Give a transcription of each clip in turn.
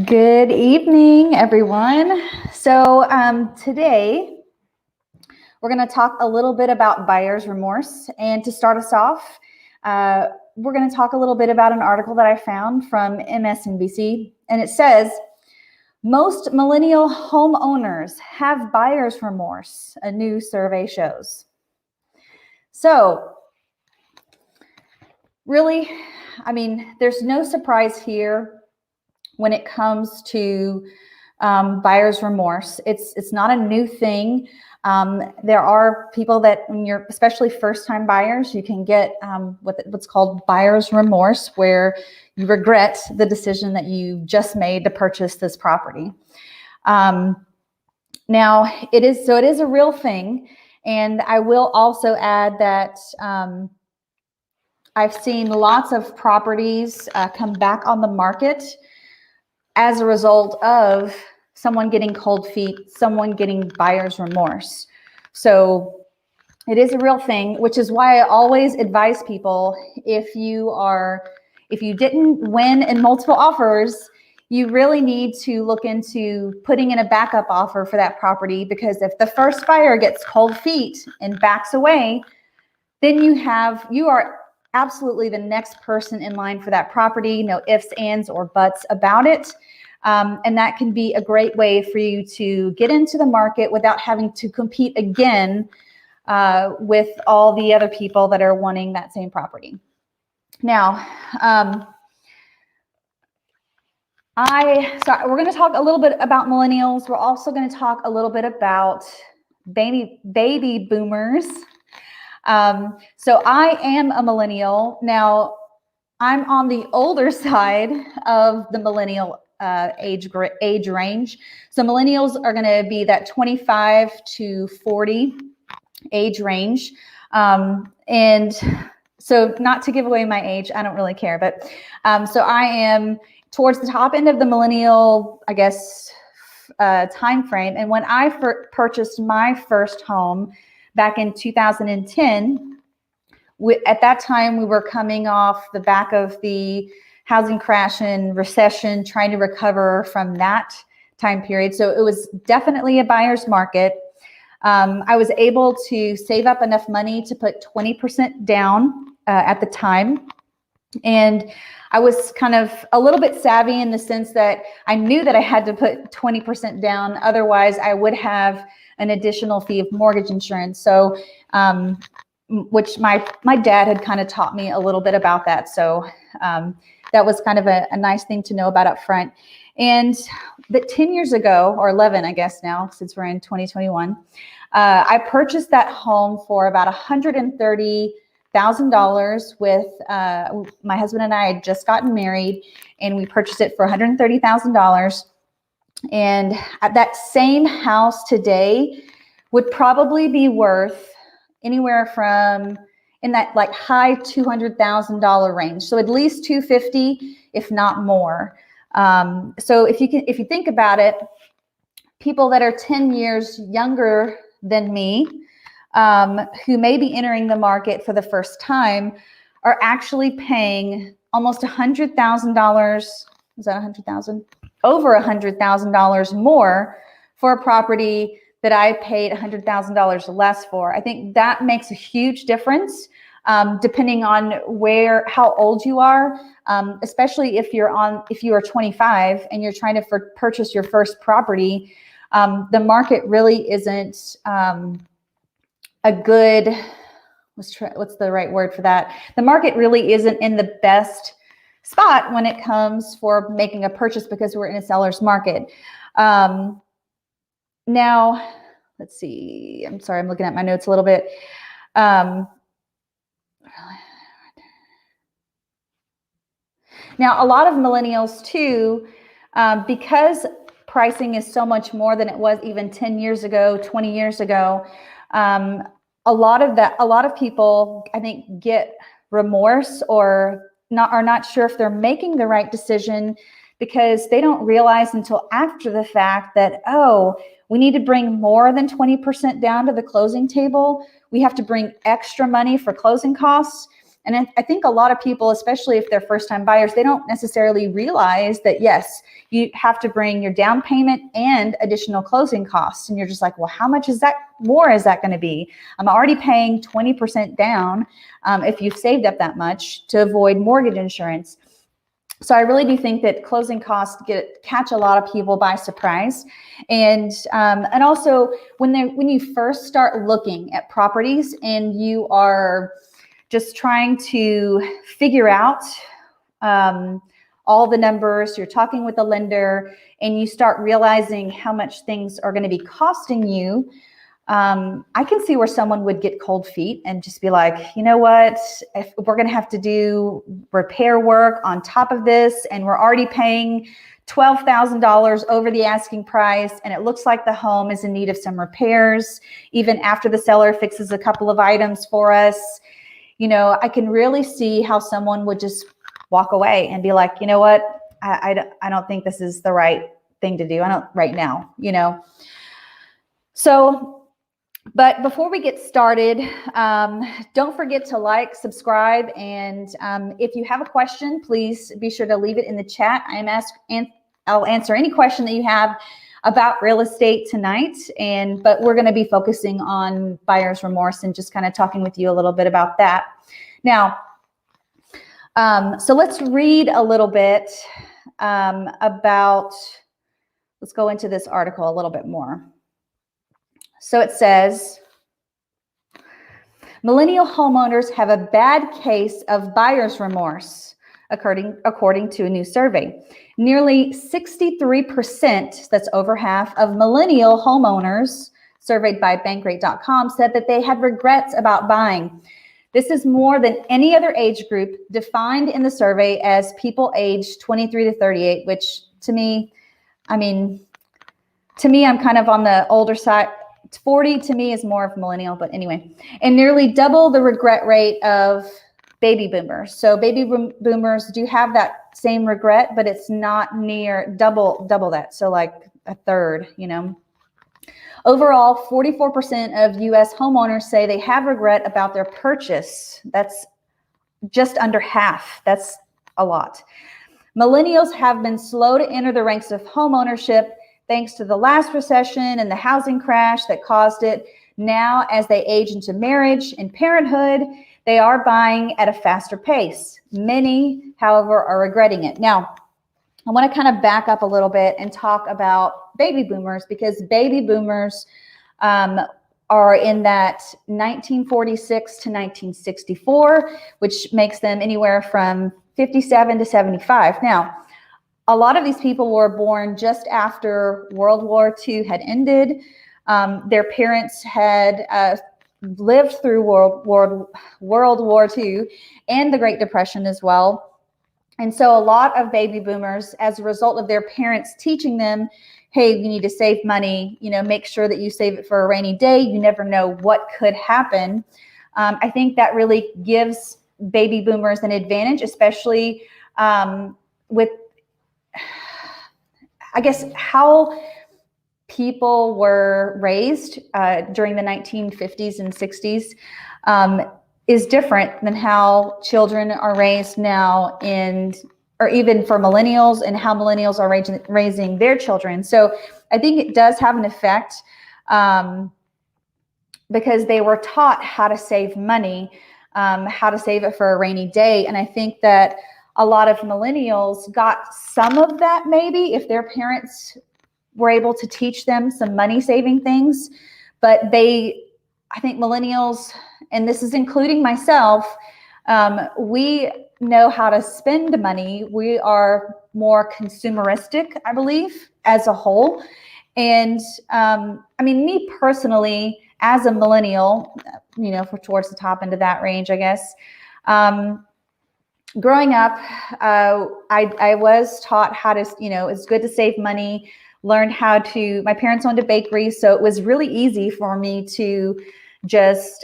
Good evening, everyone. So today we're going to talk a little bit about buyer's remorse. And to start us off, we're going to talk a little bit about an article that I found from MSNBC. And it says, most millennial homeowners have buyer's remorse, a new survey shows. So really, there's no surprise here when it comes to buyer's remorse. It's not a new thing. There are people that, when you're especially first-time buyers, you can get what's called buyer's remorse, where you regret the decision that you just made to purchase this property. Now, it is a real thing, and I will also add that I've seen lots of properties come back on the market as a result of someone getting cold feet, someone getting buyer's remorse. So it is a real thing, which is why I always advise people, if you didn't win in multiple offers, you really need to look into putting in a backup offer for that property, because if the first buyer gets cold feet and backs away, then you are absolutely the next person in line for that property. No ifs, ands, or buts about it. And that can be a great way for you to get into the market without having to compete again with all the other people that are wanting that same property. Now, we're going to talk a little bit about millennials. We're also going to talk a little bit about baby boomers. So I am a millennial. Now, I'm on the older side of the millennial age range. So millennials are going to be that 25 to 40 age range. And so, not to give away my age, I don't really care, but so I am towards the top end of the millennial, I guess, time frame. And when I purchased my first home back in 2010, at that time we were coming off the back of the housing crash and recession, trying to recover from that time period. So it was definitely a buyer's market. I was able to save up enough money to put 20% down at the time. And I was kind of a little bit savvy in the sense that I knew that I had to put 20% down. Otherwise, I would have an additional fee of mortgage insurance. So, which my dad had kind of taught me a little bit about that. So that was kind of a nice thing to know about up front. And that 10 years ago, or 11, I guess now, since we're in 2021, I purchased that home for about $130,000 with my husband and I had just gotten married, and we purchased it for $130,000. And that same house today would probably be worth anywhere from in that like high $200,000 range. So at least $250,000, if not more. So if you think about it, people that are 10 years younger than me, who may be entering the market for the first time, are actually paying almost $100,000. Is that $100,000? Over $100,000 more for a property that I paid $100,000 less for. I think that makes a huge difference, depending on how old you are, especially if you are 25 and you're trying to purchase your first property. The market really isn't a good, what's the right word for that? The market really isn't in the best spot when it comes for making a purchase, because we're in a seller's market. Now, let's see. I'm sorry, I'm looking at my notes a little bit. Now, a lot of millennials too, because pricing is so much more than it was even 10 years ago, 20 years ago. A lot of people, I think, get remorse or are not sure if they're making the right decision, because they don't realize until after the fact that, oh, we need to bring more than 20% down to the closing table. We have to bring extra money for closing costs. And I think a lot of people, especially if they're first-time buyers, they don't necessarily realize that, yes, you have to bring your down payment and additional closing costs. And you're just like, well, how much is that more is that going to be? I'm already paying 20% down if you've saved up that much to avoid mortgage insurance. So I really do think that closing costs catch a lot of people by surprise. And also when you first start looking at properties and you are just trying to figure out all the numbers, you're talking with the lender, and you start realizing how much things are going to be costing you, I can see where someone would get cold feet and just be like, you know what, if we're going to have to do repair work on top of this, and we're already paying $12,000 over the asking price, and it looks like the home is in need of some repairs, even after the seller fixes a couple of items for us, you know, I can really see how someone would just walk away and be like, you know what, I don't think this is the right thing to do. I don't right now, you know. So, but before we get started, don't forget to like, subscribe, and if you have a question, please be sure to leave it in the chat. I'll answer any question that you have about real estate tonight. But we're going to be focusing on buyer's remorse and just kind of talking with you a little bit about that. Now, so let's read a little bit about. Let's go into this article a little bit more. So it says, millennial homeowners have a bad case of buyer's remorse, according to a new survey. Nearly 63%, that's over half, of millennial homeowners surveyed by Bankrate.com said that they had regrets about buying. This is more than any other age group defined in the survey as people aged 23 to 38, which to me, I'm kind of on the older side. 40 to me is more of millennial, but anyway, and nearly double the regret rate of baby boomers. So baby boomers do have that same regret, but it's not near double that. So like a third, you know. Overall, 44% of US homeowners say they have regret about their purchase. That's just under half. That's a lot. Millennials have been slow to enter the ranks of homeownership thanks to the last recession and the housing crash that caused it. Now, as they age into marriage and parenthood, they are buying at a faster pace. Many, however, are regretting it. Now, I want to kind of back up a little bit and talk about baby boomers, because baby boomers are in that 1946 to 1964, which makes them anywhere from 57 to 75. Now, a lot of these people were born just after World War II had ended. Their parents had lived through World War II and the Great Depression as well. And so a lot of baby boomers, as a result of their parents teaching them, hey, you need to save money, you know, make sure that you save it for a rainy day. You never know what could happen. I think that really gives baby boomers an advantage, especially with, I guess, how people were raised during the 1950s and 60s is different than how children are raised now, or even for millennials, and how millennials are raising their children. So I think it does have an effect because they were taught how to save money, how to save it for a rainy day. And I think that a lot of millennials got some of that, maybe, if their parents were able to teach them some money saving things. But I think millennials, and this is including myself, we know how to spend money. We are more consumeristic, I believe, as a whole. And I mean, me personally, as a millennial, you know, towards the top end of that range, I guess, growing up, I was taught how to, you know, it's good to save money, learned how to, my parents owned a bakery, so it was really easy for me to just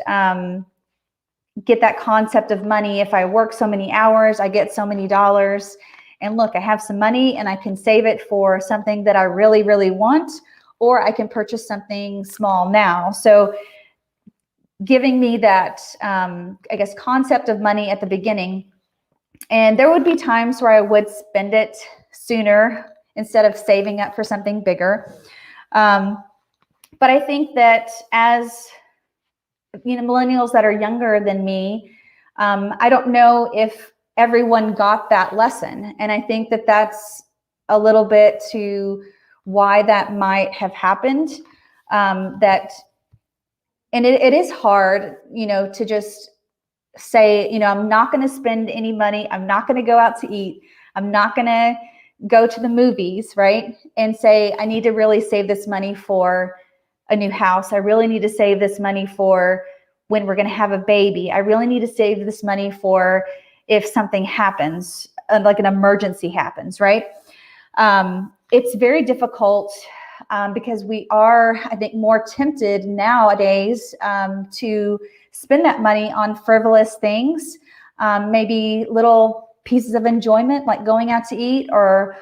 get that concept of money. If I work so many hours, I get so many dollars. And look, I have some money and I can save it for something that I really, really want, or I can purchase something small now. So giving me that, I guess, concept of money at the beginning. And there would be times where I would spend it sooner instead of saving up for something bigger. But I think that as, millennials that are younger than me, I don't know if everyone got that lesson. And I think that that's a little bit to why that might have happened. And it is hard, to just say, I'm not going to spend any money. I'm not going to go out to eat. I'm not going to go to the movies, right? And say, I need to really save this money for a new house. I really need to save this money for when we're going to have a baby. I really need to save this money for if something happens, like an emergency happens, right? It's very difficult because we are, I think, more tempted nowadays to spend that money on frivolous things, maybe little pieces of enjoyment like going out to eat, or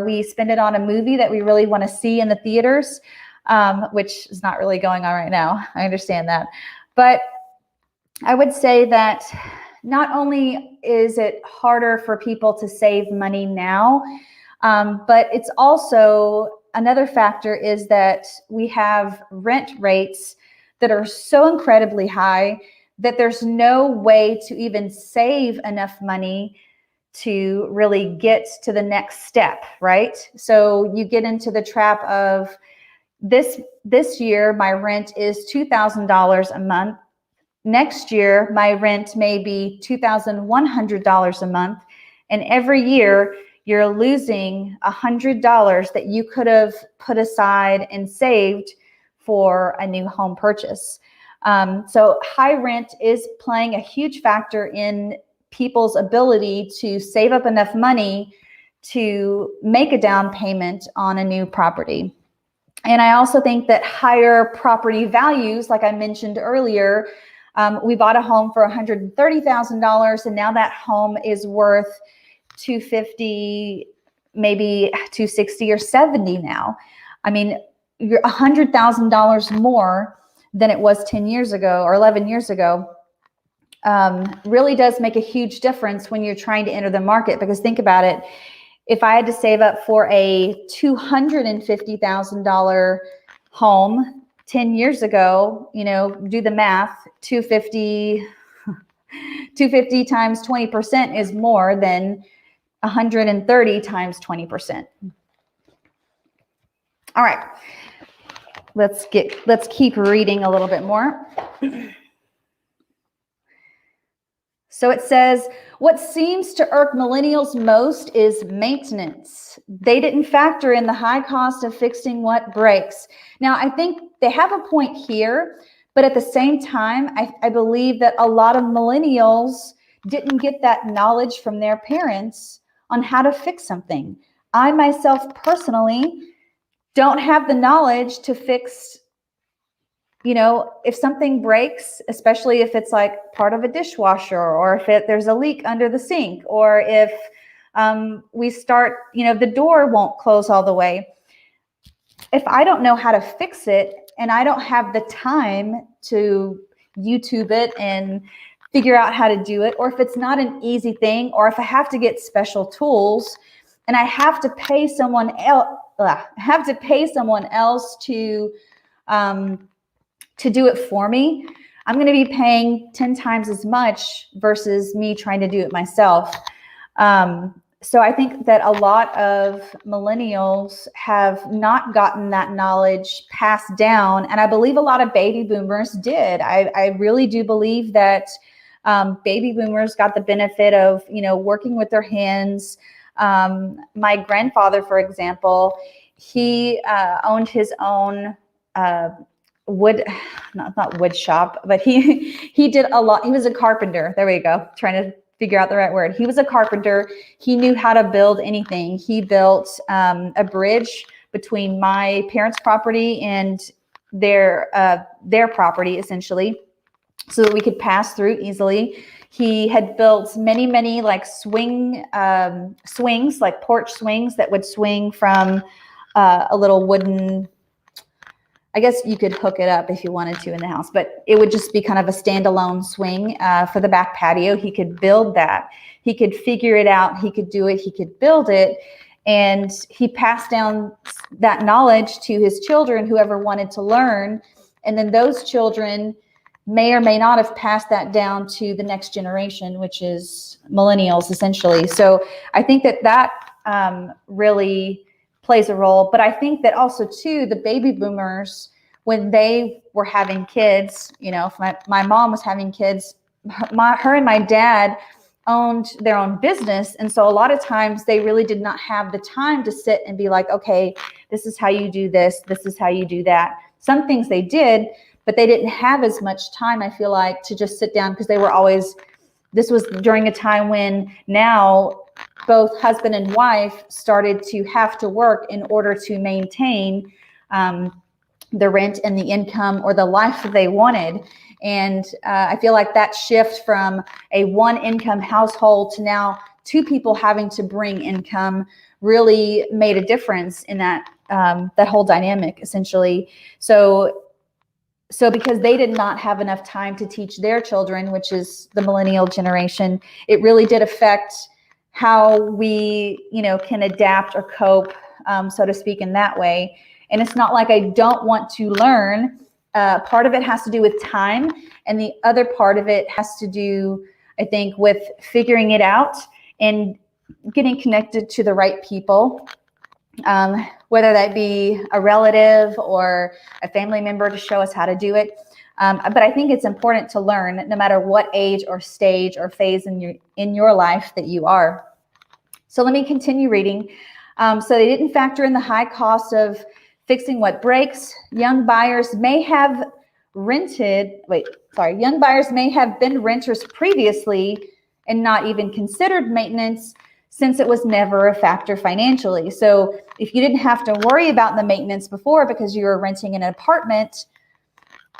we spend it on a movie that we really want to see in the theaters, which is not really going on right now. I understand that. But I would say that not only is it harder for people to save money now, but it's also another factor is that we have rent rates that are so incredibly high that there's no way to even save enough money to really get to the next step, right? So you get into the trap of this year, my rent is $2,000 a month. Next year, my rent may be $2,100 a month. And every year, you're losing $100 that you could have put aside and saved for a new home purchase. So high rent is playing a huge factor in people's ability to save up enough money to make a down payment on a new property. And I also think that higher property values, like I mentioned earlier, we bought a home for $130,000, and now that home is worth $250,000, maybe $260,000 or $270,000 now. I mean, you're $100,000 more than it was 10 years ago or 11 years ago. Really does make a huge difference when you're trying to enter the market, because think about it. If I had to save up for a $250,000 home 10 years ago, do the math, 250 times 20% is more than 130 times 20%. All right, let's keep reading a little bit more. So it says, what seems to irk millennials most is maintenance. They didn't factor in the high cost of fixing what breaks. Now, I think they have a point here, but at the same time, I believe that a lot of millennials didn't get that knowledge from their parents on how to fix something. I myself personally don't have the knowledge to fix, if something breaks, especially if it's like part of a dishwasher, or if there's a leak under the sink, or if we start, the door won't close all the way. If I don't know how to fix it and I don't have the time to YouTube it and figure out how to do it, or if it's not an easy thing, or if I have to get special tools and I have to pay someone else, to do it for me, I'm going to be paying 10 times as much versus me trying to do it myself. So I think that a lot of millennials have not gotten that knowledge passed down. And I believe a lot of baby boomers did. I really do believe that baby boomers got the benefit of, working with their hands. My grandfather, for example, he owned his own not wood shop, but he did a lot. He was a carpenter. There we go. Trying to figure out the right word. He was a carpenter. He knew how to build anything. He built a bridge between my parents' property and their property, essentially, so that we could pass through easily. He had built many like swings, like porch swings that would swing from a little wooden I guess you could hook it up if you wanted to in the house, but it would just be kind of a standalone swing for the back patio. He could build that. He could figure it out. He could do it. He could build it. And he passed down that knowledge to his children, whoever wanted to learn. And then those children may or may not have passed that down to the next generation, which is millennials, essentially. So I think that really plays a role. But I think that also, too, the baby boomers, when they were having kids, you know, if my mom was having kids, her and my dad owned their own business. And so a lot of times they really did not have the time to sit and be like, okay, this is how you do this. This is how you do that. Some things they did, but they didn't have as much time, I feel like, to just sit down, because they were always, this was during a time when now both husband and wife started to have to work in order to maintain the rent and the income or the life that they wanted. And I feel like that shift from a one income household to now two people having to bring income really made a difference in that whole dynamic, essentially. So because they did not have enough time to teach their children, which is the millennial generation, it really did affect how we, you know, can adapt or cope, so to speak, in that way. And it's not like I don't want to learn. Part of it has to do with time, and the other part of it has to do, I think, with figuring it out and getting connected to the right people, whether that be a relative or a family member to show us how to do it. But I think it's important to learn, no matter what age or stage or phase in your life that you are. So let me continue reading. So they didn't factor in the high cost of fixing what breaks. Young buyers may have been renters previously and not even considered maintenance, since it was never a factor financially. So if you didn't have to worry about the maintenance before because you were renting an apartment,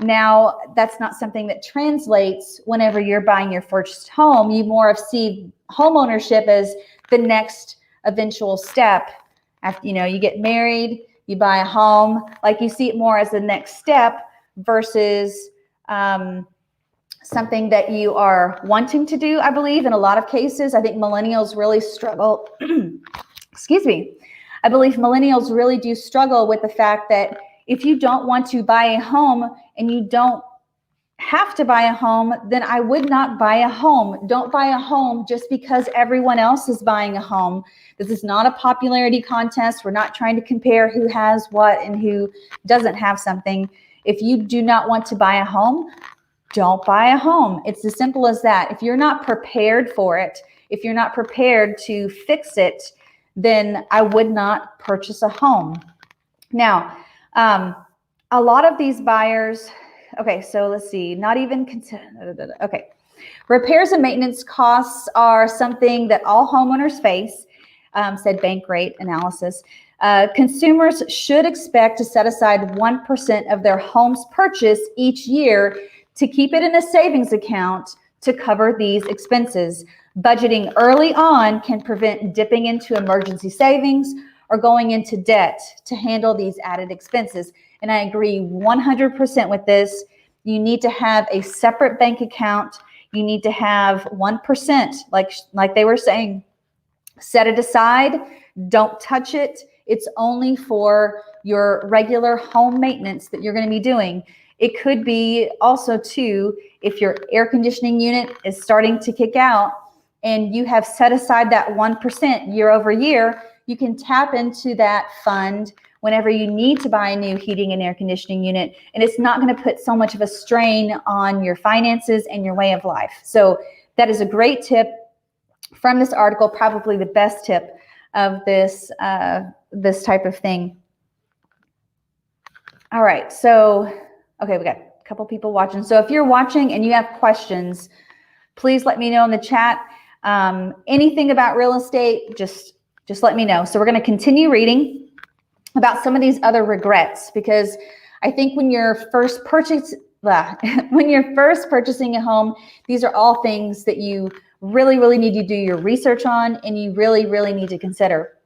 now that's not something that translates whenever you're buying your first home. You more see home ownership as the next eventual step. After, you know, you get married, you buy a home, like you see it more as the next step versus something that you are wanting to do, I believe. In a lot of cases, I think millennials really struggle. Excuse me. I believe millennials really do struggle with the fact that if you don't want to buy a home and you don't have to buy a home, then I would not buy a home. Don't buy a home just because everyone else is buying a home. This is not a popularity contest. We're not trying to compare who has what and who doesn't have something. If you do not want to buy a home, don't buy a home. It's as simple as that. If you're not prepared for it, if you're not prepared to fix it, then I would not purchase a home. Now, a lot of these buyers, okay, so let's see, not even consider, okay. Repairs and maintenance costs are something that all homeowners face, said Bank Rate Analysis. Consumers should expect to set aside 1% of their home's purchase each year to keep it in a savings account to cover these expenses. Budgeting early on can prevent dipping into emergency savings or going into debt to handle these added expenses. And I agree 100% with this. You need to have a separate bank account. You need to have 1%, like they were saying. Set it aside. Don't touch it. It's only for your regular home maintenance that you're going to be doing. It could be also, too, if your air conditioning unit is starting to kick out and you have set aside that 1% year over year, you can tap into that fund whenever you need to buy a new heating and air conditioning unit, and it's not going to put so much of a strain on your finances and your way of life. So that is a great tip from this article, probably the best tip of this type of thing. All right, so, okay, we got a couple people watching. So if you're watching and you have questions, please let me know in the chat. Anything about real estate, just let me know. So we're going to continue reading about some of these other regrets, because I think when you're first purchasing a home, these are all things that you really need to do your research on and you really need to consider.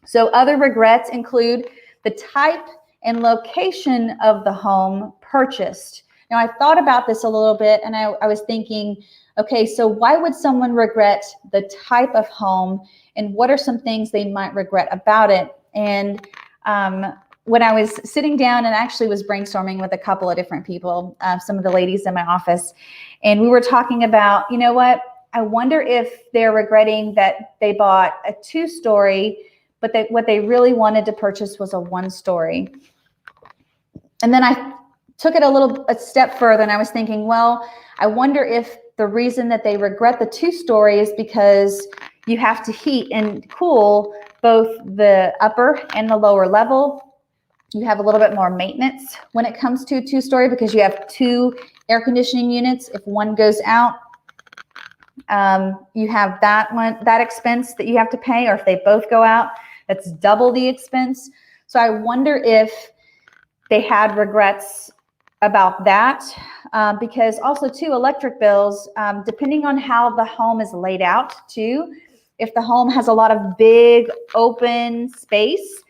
So other regrets include the type and location of the home purchased. Now, I thought about this a little bit, and I was thinking, okay, so why would someone regret the type of home, and what are some things they might regret about it? And when I was sitting down and actually was brainstorming with a couple of different people, some of the ladies in my office, and we were talking about, you know what, I wonder if they're regretting that they bought a 2-story, but what they really wanted to purchase was a 1-story. And then I took it a step further, and I was thinking, well, I wonder if the reason that they regret the 2-story is because you have to heat and cool both the upper and the lower level. You have a little bit more maintenance when it comes to a 2-story because you have 2 air conditioning units. If one goes out, you have that expense that you have to pay, or if they both go out, that's double the expense. So I wonder if they had regrets about that, because also too, electric bills, depending on how the home is laid out too, if the home has a lot of big open space,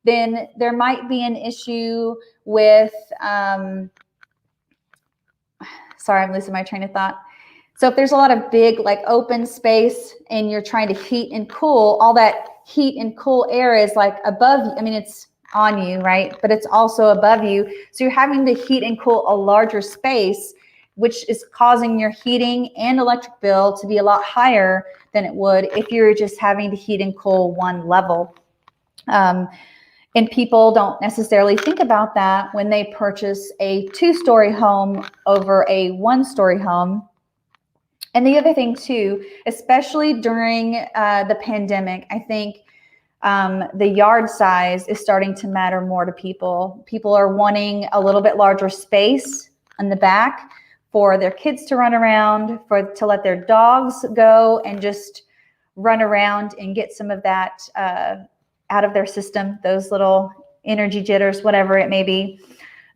then there might be an issue with, sorry, I'm losing my train of thought. So if there's a lot of big like open space and you're trying to heat and cool, all that heat and cool air is like above you. I mean, it's on you, right? But it's also above you. So you're having to heat and cool a larger space, which is causing your heating and electric bill to be a lot higher than it would if you're just having to heat and cool one level. And people don't necessarily think about that when they purchase a 2-story home over a 1-story home. And the other thing too, especially during the pandemic, I think the yard size is starting to matter more to people. People are wanting a little bit larger space in the back for their kids to run around, to let their dogs go and just run around and get some of that out of their system, those little energy jitters, whatever it may be.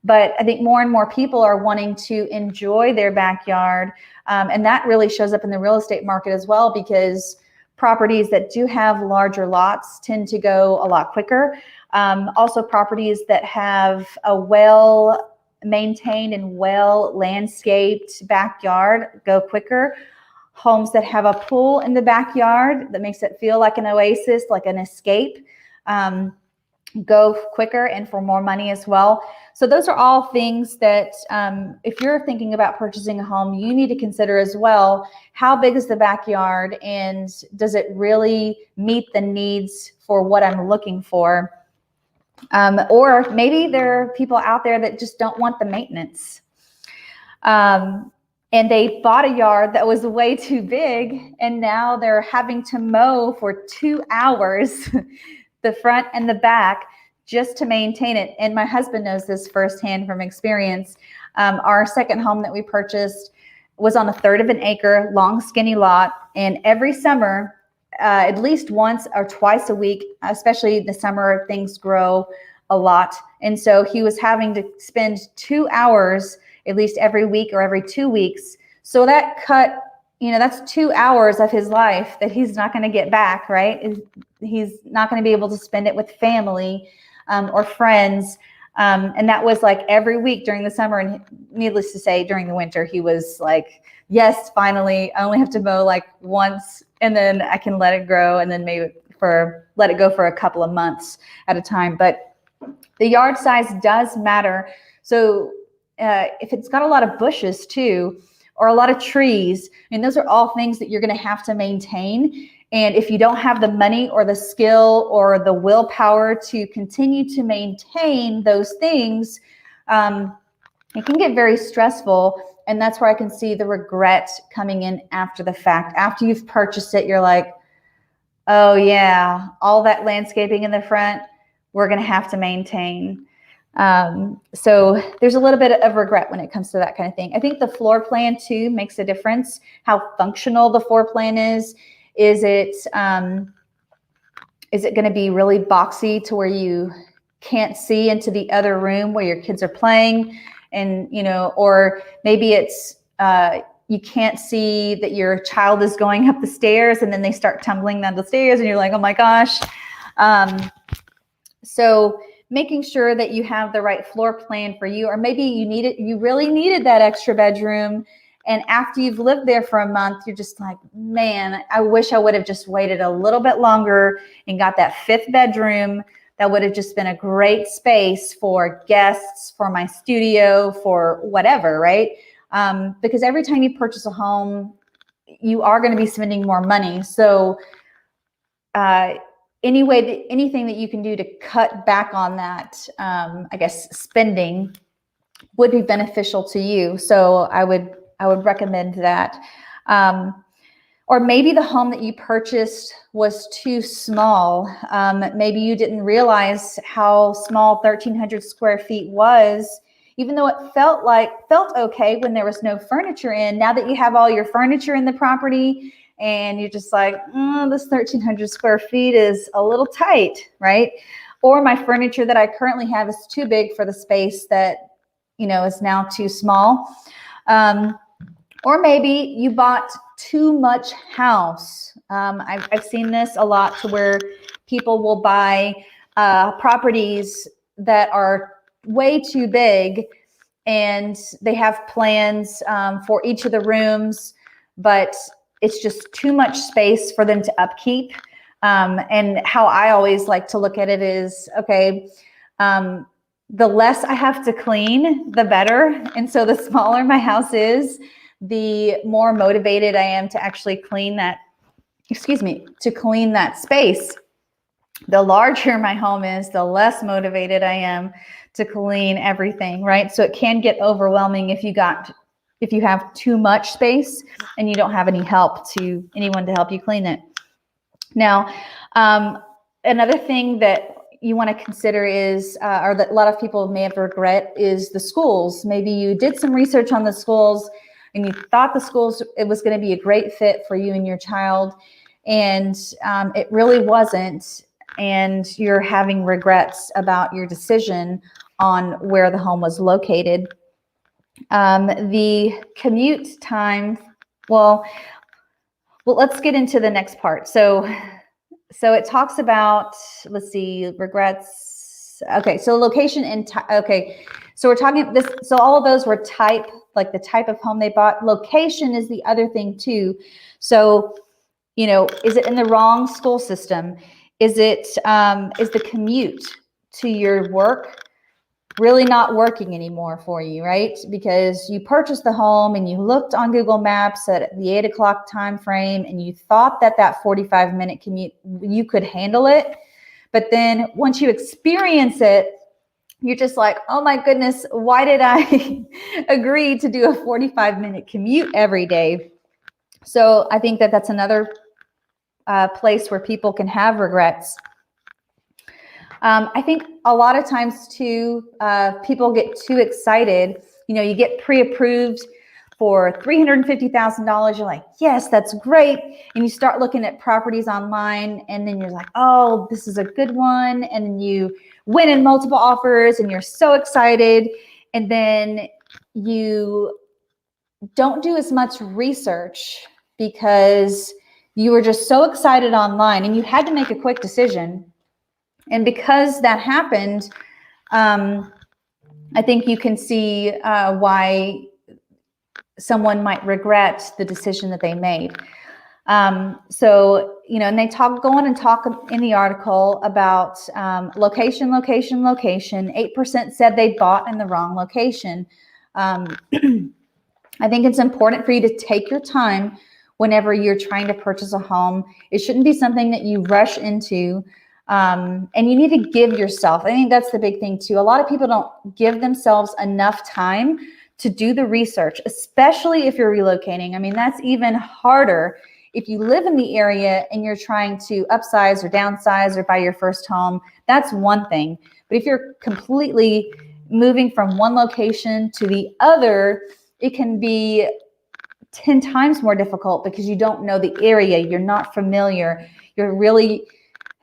But I think more and more people are wanting to enjoy their backyard. And that really shows up in the real estate market as well, because properties that do have larger lots tend to go a lot quicker. Also, properties that have a well-maintained and well-landscaped backyard go quicker. Homes that have a pool in the backyard that makes it feel like an oasis, like an escape, go quicker and for more money as well. So those are all things that if you're thinking about purchasing a home, you need to consider as well. How big is the backyard, and does it really meet the needs for what I'm looking for? Or maybe there are people out there that just don't want the maintenance. And they bought a yard that was way too big, and now they're having to mow for 2 hours, the front and the back, just to maintain it. And my husband knows this firsthand from experience. Our second home that we purchased was on 1/3 of an acre, long, skinny lot. And every summer, at least once or twice a week, especially in the summer, things grow a lot. And so he was having to spend 2 hours at least every week or every 2 weeks. So that cut, that's 2 hours of his life that he's not going to get back, right? He's not going to be able to spend it with family or friends. And that was like every week during the summer. And needless to say, during the winter, he was like, yes, finally, I only have to mow like once, and then I can let it grow, and then maybe let it go for a couple of months at a time. But the yard size does matter. So if it's got a lot of bushes too, or a lot of trees, those are all things that you're going to have to maintain. And if you don't have the money or the skill or the willpower to continue to maintain those things, it can get very stressful. And that's where I can see the regret coming in after the fact. After you've purchased it, you're like, oh yeah, all that landscaping in the front, we're going to have to maintain. So there's a little bit of regret when it comes to that kind of thing. I think the floor plan too makes a difference. How functional the floor plan is. Is it going to be really boxy to where you can't see into the other room where your kids are playing, and or maybe it's you can't see that your child is going up the stairs and then they start tumbling down the stairs and you're like, oh my gosh. So making sure that you have the right floor plan for you, or maybe you really needed that extra bedroom. And after you've lived there for a month, you're just like, man, I wish I would have just waited a little bit longer and got that 5th bedroom. That would have just been a great space for guests, for my studio, for whatever, right? Because every time you purchase a home, you are going to be spending more money. So anything that you can do to cut back on that, I guess, spending would be beneficial to you. So I would recommend that. Or maybe the home that you purchased was too small. Maybe you didn't realize how small 1,300 square feet was, even though it felt okay when there was no furniture in. Now that you have all your furniture in the property, and you're just like, this 1,300 square feet is a little tight, right? Or my furniture that I currently have is too big for the space that, is now too small. Or maybe you bought too much house. I've seen this a lot, to where people will buy properties that are way too big, and they have plans for each of the rooms, but it's just too much space for them to upkeep. And how I always like to look at it is, okay, the less I have to clean, the better. And so the smaller my house is, the more motivated I am to actually clean that space. The larger my home is, the less motivated I am to clean everything, right? So it can get overwhelming if you have too much space and you don't have anyone to help you clean it. Now, another thing that you want to consider is, or that a lot of people may have regret, is the schools. Maybe you did some research on the schools and you thought it was going to be a great fit for you and your child, and it really wasn't, and you're having regrets about your decision on where the home was located. The commute time, well, let's get into the next part. So it talks about, let's see, regrets. Okay, so location and okay, so we're talking this. So all of those were the type of home they bought. Location is the other thing too. So, is it in the wrong school system? Is the commute to your work really not working anymore for you, right? Because you purchased the home and you looked on Google Maps at the 8 o'clock time frame, and you thought that 45-minute commute, you could handle it. But then once you experience it, you're just like, oh my goodness, why did I agree to do a 45-minute commute every day? So I think that that's another place where people can have regrets. I think a lot of times too, people get too excited. You get pre-approved for $350,000. You're like, yes, that's great. And you start looking at properties online, and then you're like, oh, this is a good one. And then you win in multiple offers and you're so excited. And then you don't do as much research because you were just so excited online and you had to make a quick decision. And because that happened, I think you can see why someone might regret the decision that they made. So, and they go on and talk in the article about location. 8% said they bought in the wrong location. I think it's important for you to take your time whenever you're trying to purchase a home. It shouldn't be something that you rush into. And you need to give yourself, I think that's the big thing too. A lot of people don't give themselves enough time to do the research, especially if you're relocating. I mean, that's even harder if you live in the area and you're trying to upsize or downsize or buy your first home. That's one thing. But if you're completely moving from one location to the other, it can be 10 times more difficult because you don't know the area. You're not familiar. You're really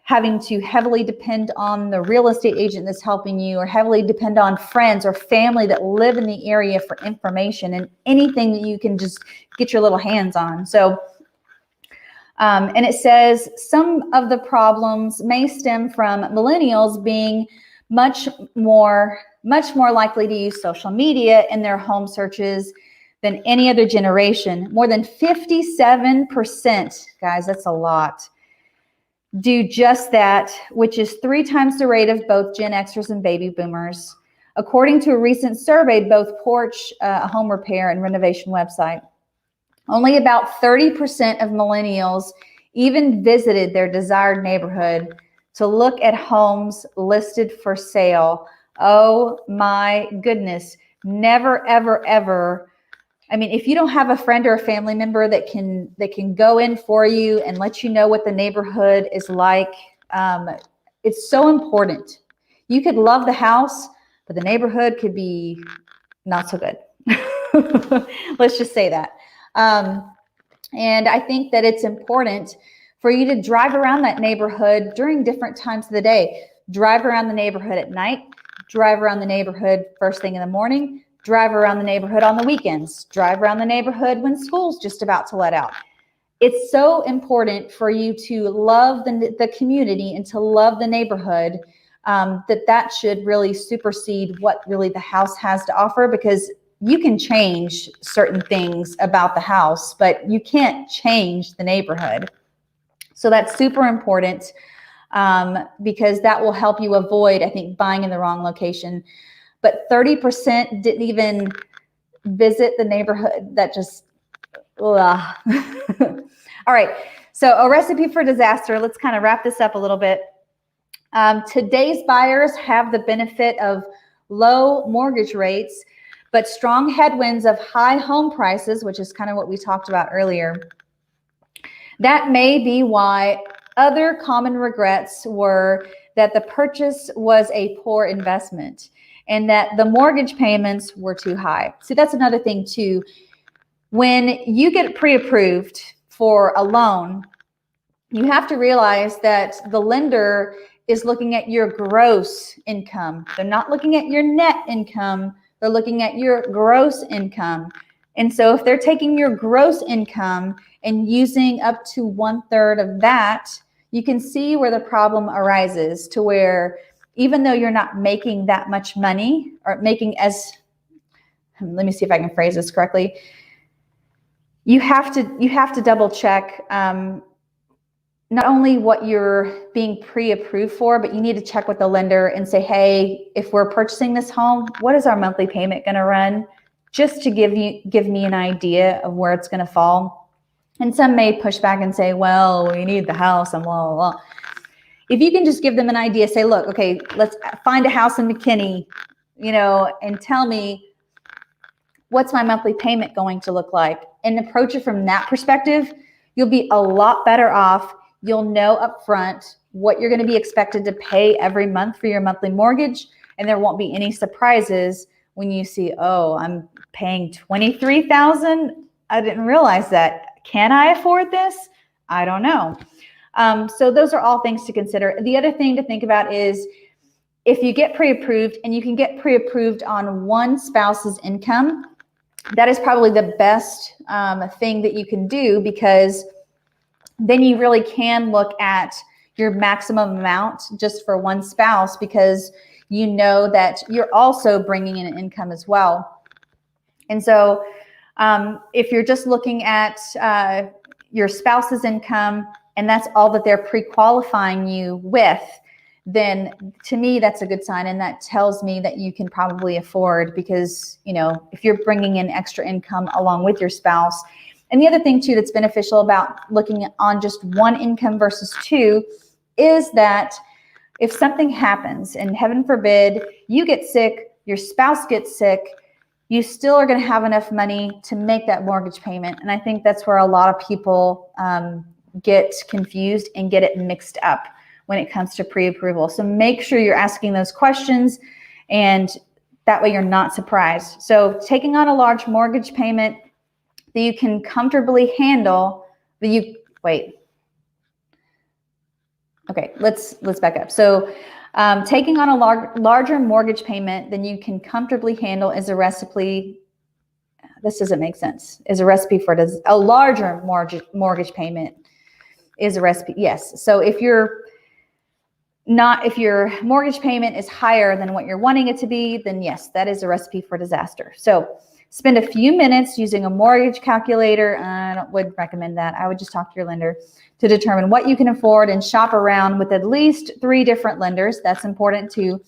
having to heavily depend on the real estate agent that's helping you, or heavily depend on friends or family that live in the area for information and anything that you can just get your little hands on. So, and it says some of the problems may stem from millennials being much more likely to use social media in their home searches than any other generation. More than 57%, guys, that's a lot, do just that, which is 3 times the rate of both Gen Xers and baby boomers, according to a recent survey, both Porch, a home repair and renovation website. Only about 30% of millennials even visited their desired neighborhood to look at homes listed for sale. Oh my goodness. Never, ever, ever. I mean, if you don't have a friend or a family member that can go in for you and let you know what the neighborhood is like, it's so important. You could love the house, but the neighborhood could be not so good. Let's just say that. And I think that it's important for you to drive around that neighborhood during different times of the day. Drive around the neighborhood at night, drive around the neighborhood first thing in the morning, drive around the neighborhood on the weekends, drive around the neighborhood when school's just about to let out. It's so important for you to love the community and to love the neighborhood, that should really supersede what really the house has to offer, because you can change certain things about the house, but you can't change the neighborhood. So that's super important, because that will help you avoid, I think, buying in the wrong location. But 30% didn't even visit the neighborhood. That just, ugh. All right, so a recipe for disaster. Let's kind of wrap this up a little bit. Today's buyers have the benefit of low mortgage rates, but strong headwinds of high home prices, which is kind of what we talked about earlier. That may be why other common regrets were that the purchase was a poor investment and that the mortgage payments were too high. See, that's another thing too. When you get pre-approved for a loan, you have to realize that the lender is looking at your gross income. They're not looking at your net income. They're looking at your gross income. And so if they're taking your gross income and using up to 1/3 of that, you can see where the problem arises, to where even though you're not making that much money, or making as, let me see if I can phrase this correctly, you have to double check not only what you're being pre-approved for, but you need to check with the lender and say, hey, if we're purchasing this home, what is our monthly payment going to run? Just to give me an idea of where it's going to fall. And some may push back and say, well, we need the house and blah, blah, blah. If you can just give them an idea, say, look, okay, let's find a house in McKinney, and tell me, what's my monthly payment going to look like? And approach it from that perspective, you'll be a lot better off. You'll know upfront what you're going to be expected to pay every month for your monthly mortgage, and there won't be any surprises when you see, oh, I'm paying $23,000. I didn't realize that. Can I afford this? I don't know. So those are all things to consider. The other thing to think about is if you get pre-approved, and you can get pre-approved on one spouse's income, that is probably the best thing that you can do, because then you really can look at your maximum amount just for one spouse, because you know that you're also bringing in an income as well. And so if you're just looking at your spouse's income and that's all that they're pre-qualifying you with, then to me, that's a good sign. And that tells me that you can probably afford, because, if you're bringing in extra income along with your spouse. And the other thing too that's beneficial about looking on just one income versus two is that if something happens, and heaven forbid you get sick, your spouse gets sick, you still are going to have enough money to make that mortgage payment. And I think that's where a lot of people get confused and get it mixed up when it comes to pre-approval. So make sure you're asking those questions, and that way you're not surprised. So taking on a large mortgage payment that you can comfortably handle, Okay, let's back up. So taking on a larger mortgage payment than you can comfortably handle is a recipe. This doesn't make sense. Is a recipe for a larger mortgage payment is a recipe. Yes. So if you're not if your mortgage payment is higher than what you're wanting it to be, then yes, that is a recipe for disaster. So spend a few minutes using a mortgage calculator. I would recommend that. I would just talk to your lender to determine what you can afford and shop around with at least 3 different lenders. That's important too.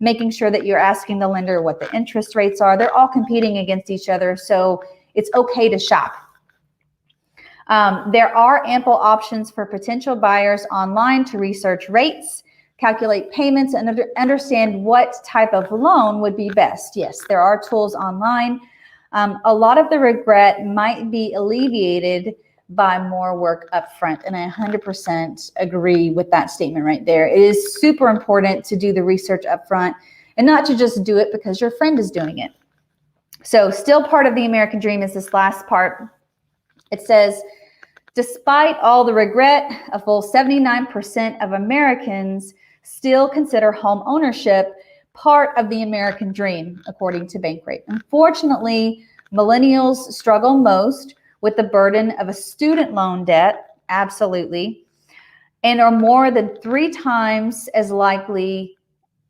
Making sure that you're asking the lender what the interest rates are. They're all competing against each other, so it's okay to shop. There are ample options for potential buyers online to research rates, calculate payments, and understand what type of loan would be best. Yes, there are tools online. A lot of the regret might be alleviated by more work up front, and I 100% agree with that statement right there. It is super important to do the research up front and not to just do it because your friend is doing it. So still part of the American dream is this last part. It says, despite all the regret, a full 79% of Americans still consider home ownership part of the American dream, according to Bankrate. Unfortunately, millennials struggle most with the burden of a student loan debt, absolutely, and are more than three times as likely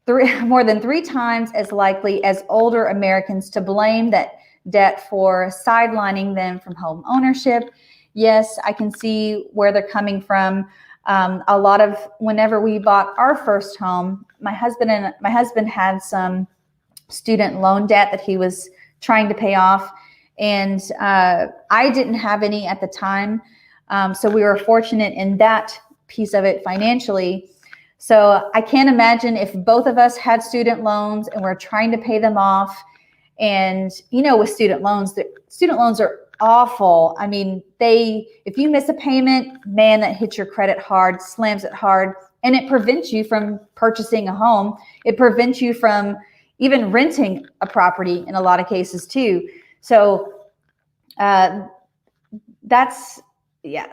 as older Americans to blame that debt for sidelining them from home ownership. Yes, I can see where they're coming from. A lot of whenever we bought our first home, my husband had some student loan debt that he was trying to pay off, and I didn't have any at the time, so we were fortunate in that piece of it financially. So I can't imagine if both of us had student loans and we're trying to pay them off. And with student loans are awful. I mean, if you miss a payment, man, that hits your credit hard, slams it hard, and it prevents you from purchasing a home. It prevents you from even renting a property in a lot of cases too. So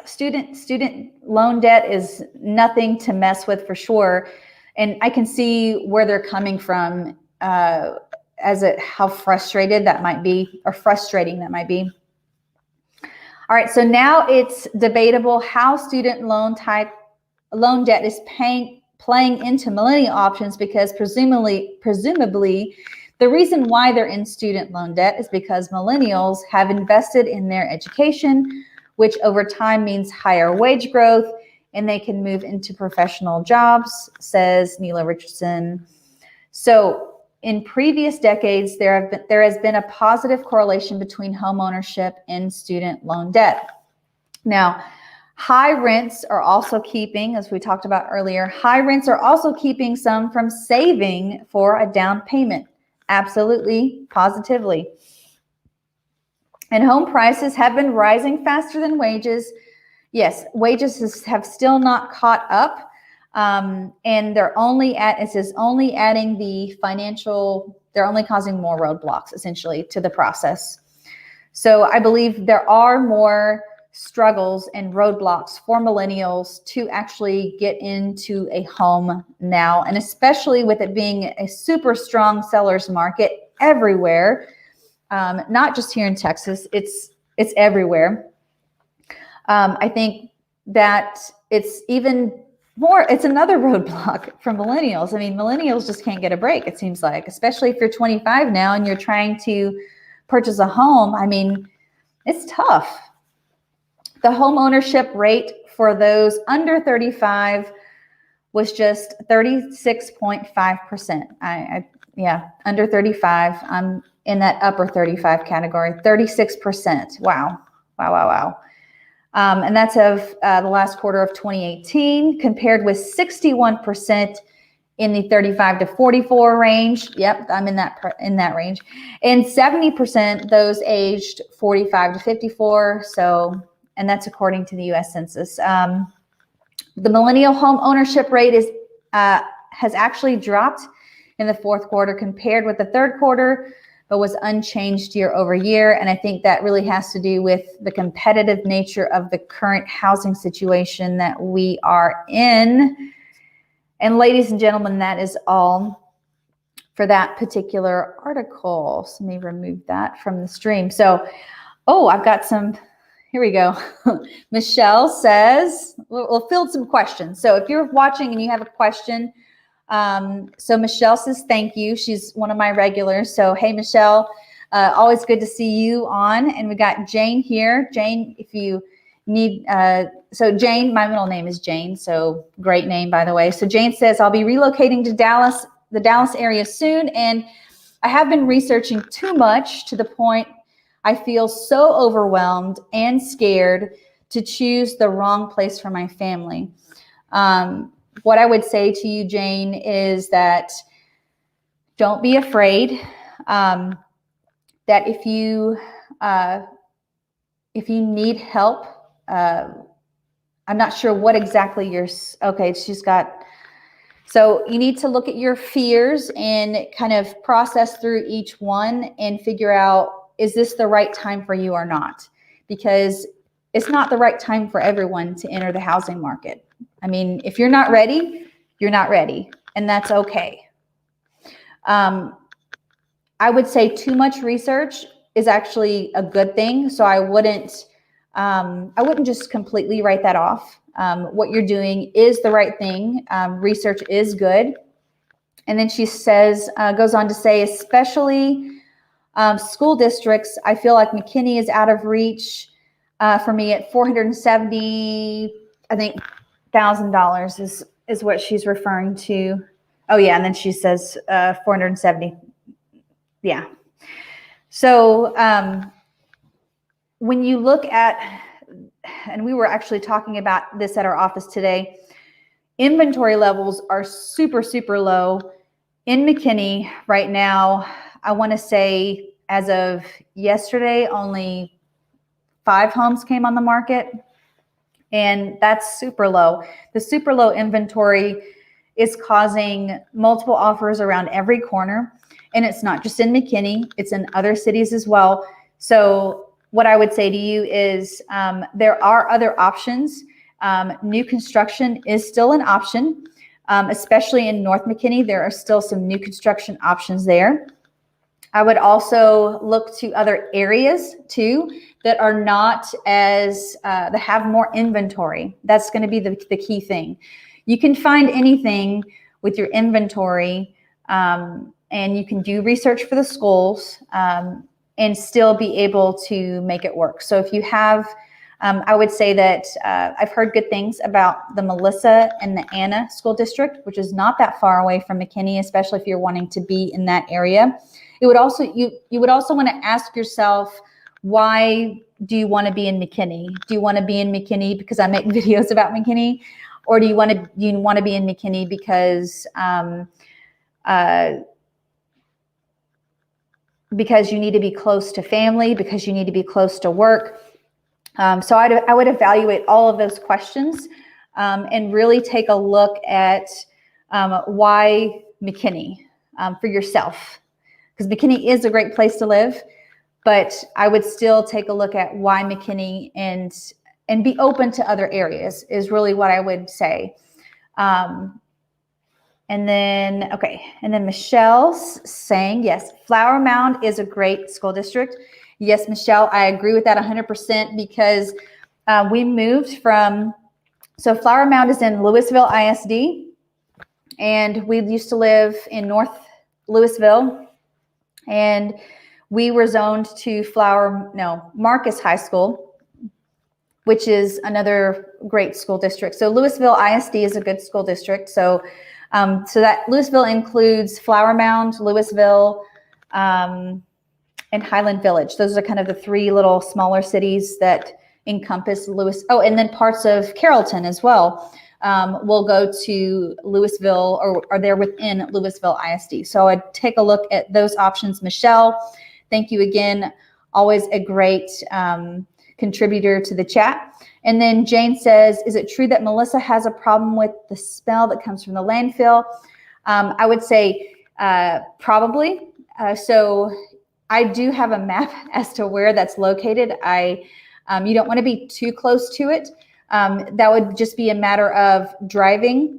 student loan debt is nothing to mess with for sure. And I can see where they're coming from how frustrating that might be. All right, so now it's debatable how student loan debt is playing into millennial options, because presumably the reason why they're in student loan debt is because millennials have invested in their education, which over time means higher wage growth, and they can move into professional jobs, says Neela Richardson. So in previous decades, there has been a positive correlation between home ownership and student loan debt. Now, high rents are also keeping, as we talked about earlier, high rents are also keeping some from saving for a down payment. Absolutely, positively. And home prices have been rising faster than wages. Yes, wages have still not caught up. And they're only causing more roadblocks essentially to the process. So I believe there are more struggles and roadblocks for millennials to actually get into a home now, and especially with it being a super strong seller's market everywhere, not just here in Texas, it's everywhere. I think that it's another roadblock for millennials. I mean, millennials just can't get a break, it seems like, especially if you're 25 now and you're trying to purchase a home. I mean, it's tough. The home ownership rate for those under 35 was just 36.5%. Under 35. I'm in that upper 35 category, 36%. Wow. And that's of the last quarter of 2018, compared with 61% in the 35 to 44 range. Yep, I'm in that range. And 70% those aged 45 to 54. So, and that's according to the U.S. Census. The millennial home ownership rate has actually dropped in the fourth quarter compared with the third quarter, but was unchanged year over year. And I think that really has to do with the competitive nature of the current housing situation that we are in. And ladies and gentlemen, that is all for that particular article. So let me remove that from the stream. So, I've got some, here we go. Michelle says, we'll field some questions. So if you're watching and you have a question, So Michelle says thank you. She's one of my regulars. So hey, Michelle, always good to see you on. And we got Jane here. Jane, if you need, so Jane, my middle name is Jane. So great name, by the way. So Jane says, I'll be relocating to Dallas, the Dallas area soon. And I have been researching too much to the point I feel so overwhelmed and scared to choose the wrong place for my family. What I would say to you, Jane, is that don't be afraid. That if you need help, I'm not sure what exactly you're. Okay, she's got. So you need to look at your fears and kind of process through each one and figure out, is this the right time for you or not? Because it's not the right time for everyone to enter the housing market. I mean, if you're not ready, you're not ready, and that's okay. I would say too much research is actually a good thing. So I wouldn't just completely write that off. What you're doing is the right thing. Research is good. And then she says, goes on to say, especially school districts, I feel like McKinney is out of reach for me at $470, I think, $1,000 is what she's referring to. Oh yeah, and then she says 470. Yeah. So when you look at, and we were actually talking about this at our office today, inventory levels are super, super low in McKinney right now. I want to say as of yesterday, only 5 homes came on the market, and that's super low. The super low inventory is causing multiple offers around every corner, and it's not just in McKinney, it's in other cities as well. So what I would say to you is there are other options. New construction is still an option, especially in North McKinney. There are still some new construction options there. I would also look to other areas too that are not as, that have more inventory. That's going to be the key thing. You can find anything with your inventory, and you can do research for the schools and still be able to make it work. So if you have, I would say that I've heard good things about the Melissa and the Anna school district, which is not that far away from McKinney, especially if you're wanting to be in that area. It would also, you would also want to ask yourself, why do you want to be in McKinney? Do you want to be in McKinney because I make videos about McKinney? Or do you want to be in McKinney because you need to be close to family, because you need to be close to work? So I would evaluate all of those questions and really take a look at why McKinney for yourself. Because McKinney is a great place to live, but I would still take a look at why McKinney and be open to other areas is really what I would say. And then Michelle's saying, yes, Flower Mound is a great school district. Yes, Michelle, I agree with that 100% because we moved from, so Flower Mound is in Louisville ISD, and we used to live in North Louisville, and we were zoned to Marcus High School, which is another great school district. So Louisville ISD is a good school district. So that Louisville includes Flower Mound, Louisville, and Highland Village. Those are kind of the 3 little smaller cities that encompass Louis. Oh, and then parts of Carrollton as well will go to Louisville, or are there within Louisville ISD. So I'd take a look at those options. Michelle, thank you again. Always a great contributor to the chat. And then Jane says, is it true that Melissa has a problem with the smell that comes from the landfill? I would say probably. So I do have a map as to where that's located. You don't want to be too close to it. That would just be a matter of driving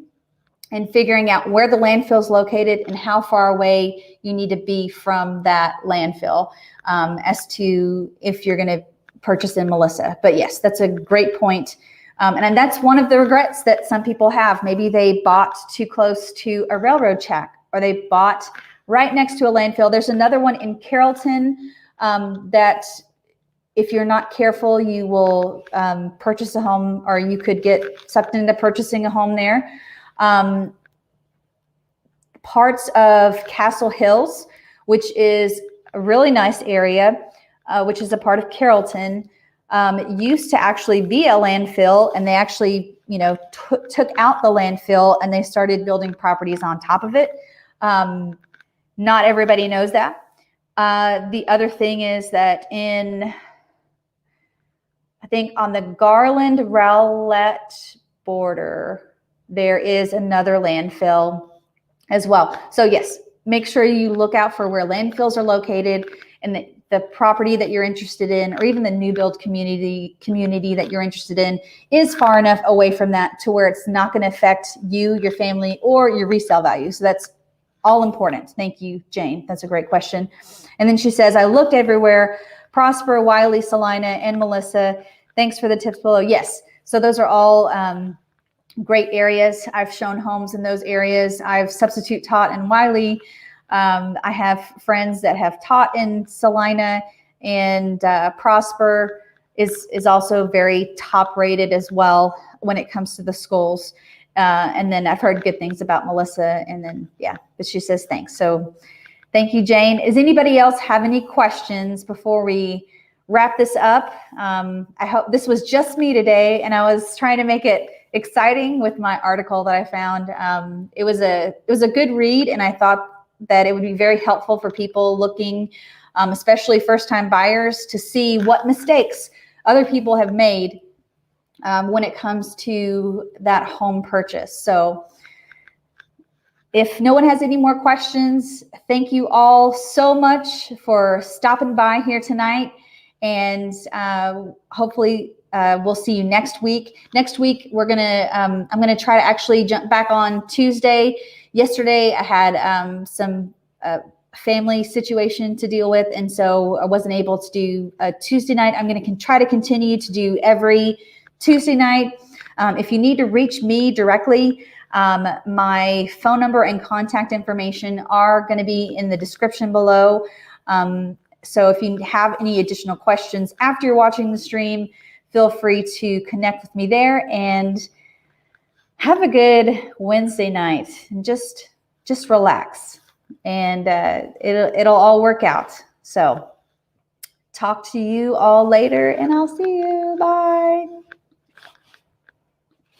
and figuring out where the landfill is located and how far away you need to be from that landfill as to if you're going to purchase in Melissa. But yes, that's a great point. And that's one of the regrets that some people have. Maybe they bought too close to a railroad track, or they bought right next to a landfill. There's another one in Carrollton that if you're not careful, you will purchase a home, or you could get sucked into purchasing a home there. Parts of Castle Hills, which is a really nice area, which is a part of Carrollton, used to actually be a landfill, and they actually, took out the landfill and they started building properties on top of it. Not everybody knows that. The other thing is that I think on the Garland-Rowlett border, there is another landfill as well. So yes, make sure you look out for where landfills are located, and the property that you're interested in, or even the new build community that you're interested in, is far enough away from that to where it's not going to affect you, your family, or your resale value. So that's all important. Thank you, Jane. That's a great question. And then she says, I looked everywhere: Prosper, Wiley, Salina, and Melissa. Thanks for the tips below. Yes. So those are all great areas. I've shown homes in those areas. I've substitute taught in Wiley. I have friends that have taught in Salina, and Prosper is also very top rated as well when it comes to the schools. And then I've heard good things about Melissa, and then, yeah, but she says thanks. So thank you, Jane. Does anybody else have any questions before we wrap this up? I hope this was just me today, and I was trying to make it exciting with my article that I found. It was a good read, and I thought that it would be very helpful for people looking, especially first-time buyers, to see what mistakes other people have made when it comes to that home purchase. So if no one has any more questions, thank you all so much for stopping by here tonight, and hopefully we'll see you next week. Next week, I'm gonna try to actually jump back on Tuesday. Yesterday, I had some family situation to deal with, and so I wasn't able to do a Tuesday night. I'm gonna try to continue to do every Tuesday night. If you need to reach me directly, my phone number and contact information are going to be in the description below. So if you have any additional questions after you're watching the stream, feel free to connect with me there, and have a good Wednesday night, and just relax, and it'll all work out. So talk to you all later, and I'll see you. Bye.